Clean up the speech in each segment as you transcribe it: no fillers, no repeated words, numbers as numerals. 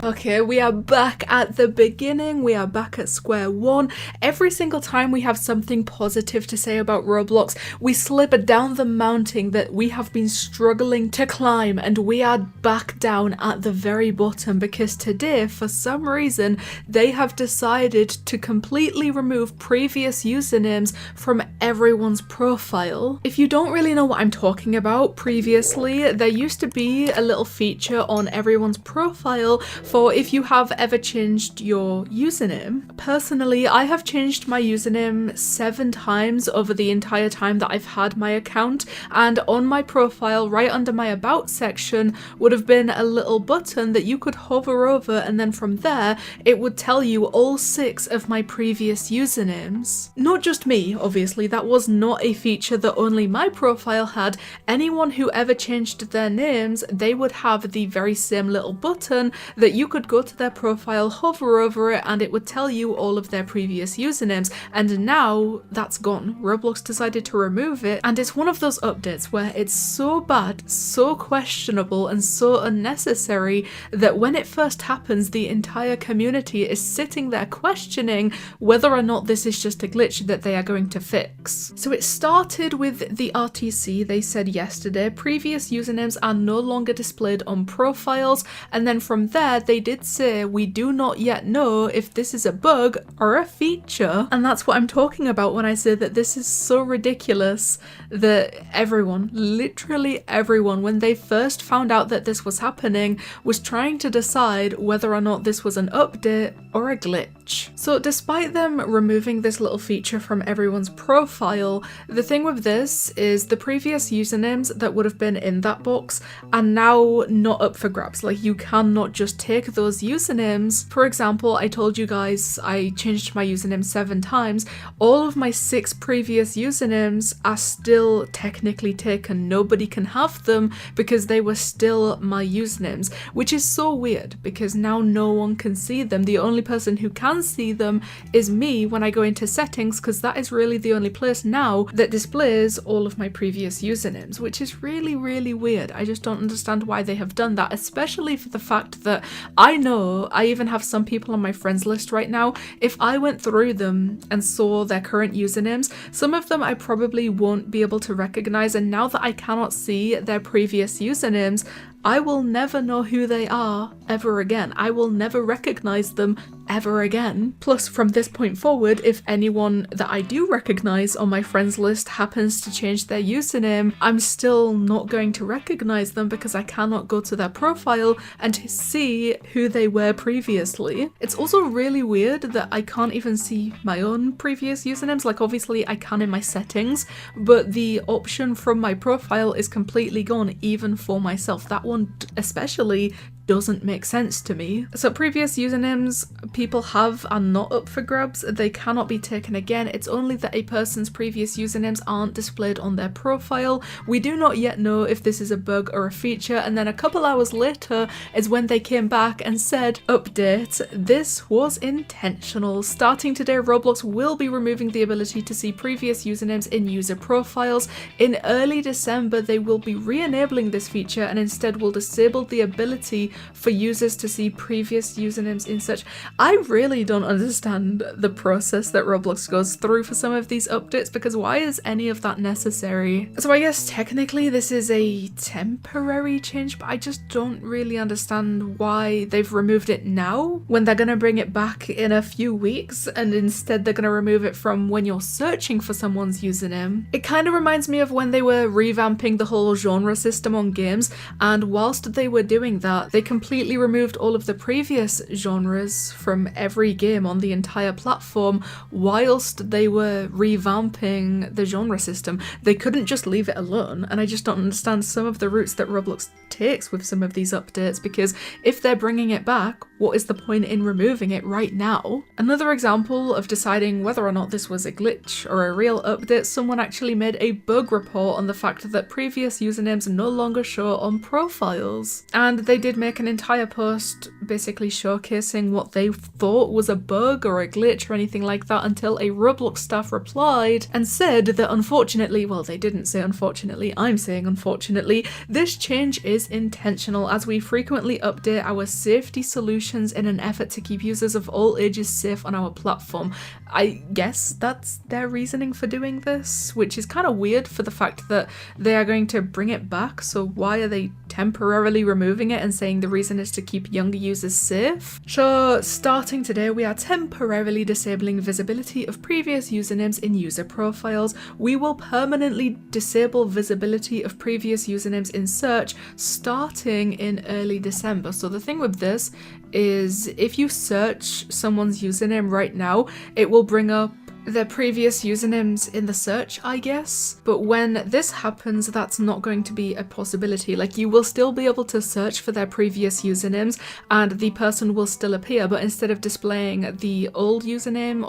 Okay, we are back at the beginning. We are back at square one. Every single time we have something positive to say about Roblox, we slip down the mountain that we have been struggling to climb, and we are back down at the very bottom because today, for some reason, they have decided to completely remove previous usernames from everyone's profile. If you don't really know what I'm talking about, previously there used to be a little feature on everyone's profile for if you have ever changed your username. Personally, I have changed my username 7 times over the entire time that I've had my account, and on my profile, right under my about section, would have been a little button that you could hover over, and then from there, it would tell you all 6 of my previous usernames. Not just me, obviously, that was not a feature that only my profile had. Anyone who ever changed their names, they would have the very same little button that you could go to their profile, hover over it, and it would tell you all of their previous usernames. And now that's gone. Roblox decided to remove it, and it's one of those updates where it's so bad, so questionable, and so unnecessary that when it first happens, the entire community is sitting there questioning whether or not this is just a glitch that they are going to fix. So it started with the RTC. They said yesterday previous usernames are no longer displayed on profiles, and then from there they did say we do not yet know if this is a bug or a feature. And that's what I'm talking about when I say that this is so ridiculous that everyone, literally everyone, when they first found out that this was happening, was trying to decide whether or not this was an update or a glitch. So despite them removing this little feature from everyone's profile, the thing with this is the previous usernames that would have been in that box are now not up for grabs. Like, you cannot just take those usernames. For example, I told you guys I changed my username 7 times. All of my 6 previous usernames are still technically taken. Nobody can have them because they were still my usernames, which is so weird because now no one can see them. The only person who can see them is me when I go into settings, because that is really the only place now that displays all of my previous usernames, which is really, really weird. I just don't understand why they have done that, especially for the fact that I know I even have some people on my friends list right now. If I went through them and saw their current usernames, some of them I probably won't be able to recognize, and now that I cannot see their previous usernames, I will never know who they are ever again. I will never recognize them ever again. Plus, from this point forward, if anyone that I do recognize on my friends list happens to change their username, I'm still not going to recognize them because I cannot go to their profile and see who they were previously. It's also really weird that I can't even see my own previous usernames. Like, obviously I can in my settings, but the option from my profile is completely gone, even for myself. That one especially doesn't make sense to me. So previous usernames people have are not up for grabs. They cannot be taken again. It's only that a person's previous usernames aren't displayed on their profile. We do not yet know if this is a bug or a feature, and then a couple hours later is when they came back and said, update, this was intentional. Starting today, Roblox will be removing the ability to see previous usernames in user profiles. In early December, they will be re-enabling this feature and instead will disable the ability for users to see previous usernames in search. I really don't understand the process that Roblox goes through for some of these updates, because why is any of that necessary? So I guess technically this is a temporary change, but I just don't really understand why they've removed it now when they're gonna bring it back in a few weeks, and instead they're gonna remove it from when you're searching for someone's username. It kind of reminds me of when they were revamping the whole genre system on games, and whilst they were doing that, they completely removed all of the previous genres from every game on the entire platform whilst they were revamping the genre system. They couldn't just leave it alone, and I just don't understand some of the routes that Roblox takes with some of these updates, because if they're bringing it back, what is the point in removing it right now? Another example of deciding whether or not this was a glitch or a real update, someone actually made a bug report on the fact that previous usernames no longer show on profiles. And they did make like an entire post basically showcasing what they thought was a bug or a glitch or anything like that until a Roblox staff replied and said that unfortunately, well, they didn't say unfortunately, I'm saying unfortunately, this change is intentional as we frequently update our safety solutions in an effort to keep users of all ages safe on our platform. I guess that's their reasoning for doing this, which is kind of weird for the fact that they are going to bring it back, so why are they temporarily removing it and saying the reason is to keep younger users safe? So starting today, we are temporarily disabling visibility of previous usernames in user profiles. We will permanently disable visibility of previous usernames in search starting in early December. So the thing with this is if you search someone's username right now, it will bring up their previous usernames in the search, I guess. But when this happens, that's not going to be a possibility. Like, you will still be able to search for their previous usernames and the person will still appear, but instead of displaying the old username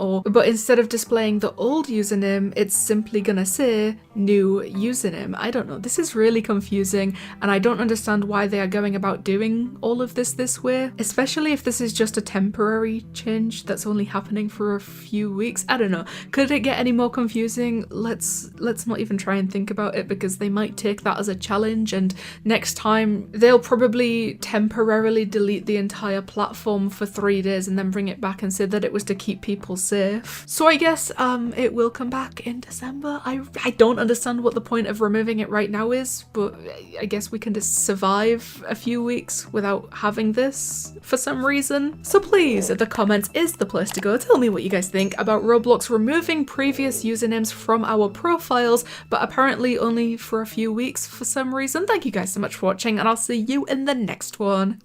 it's simply gonna say new username. I don't know, this is really confusing and I don't understand why they are going about doing all of this way, especially if this is just a temporary change that's only happening for a few weeks. I don't know. Could it get any more confusing? Let's not even try and think about it, because they might take that as a challenge and next time they'll probably temporarily delete the entire platform for 3 days and then bring it back and say that it was to keep people safe. So I guess it will come back in December. I don't understand what the point of removing it right now is, but I guess we can just survive a few weeks without having this for some reason. So please, the comments is the place to go. Tell me what you guys think about Roblox removing previous usernames from our profiles, but apparently only for a few weeks for some reason. Thank you guys so much for watching and I'll see you in the next one.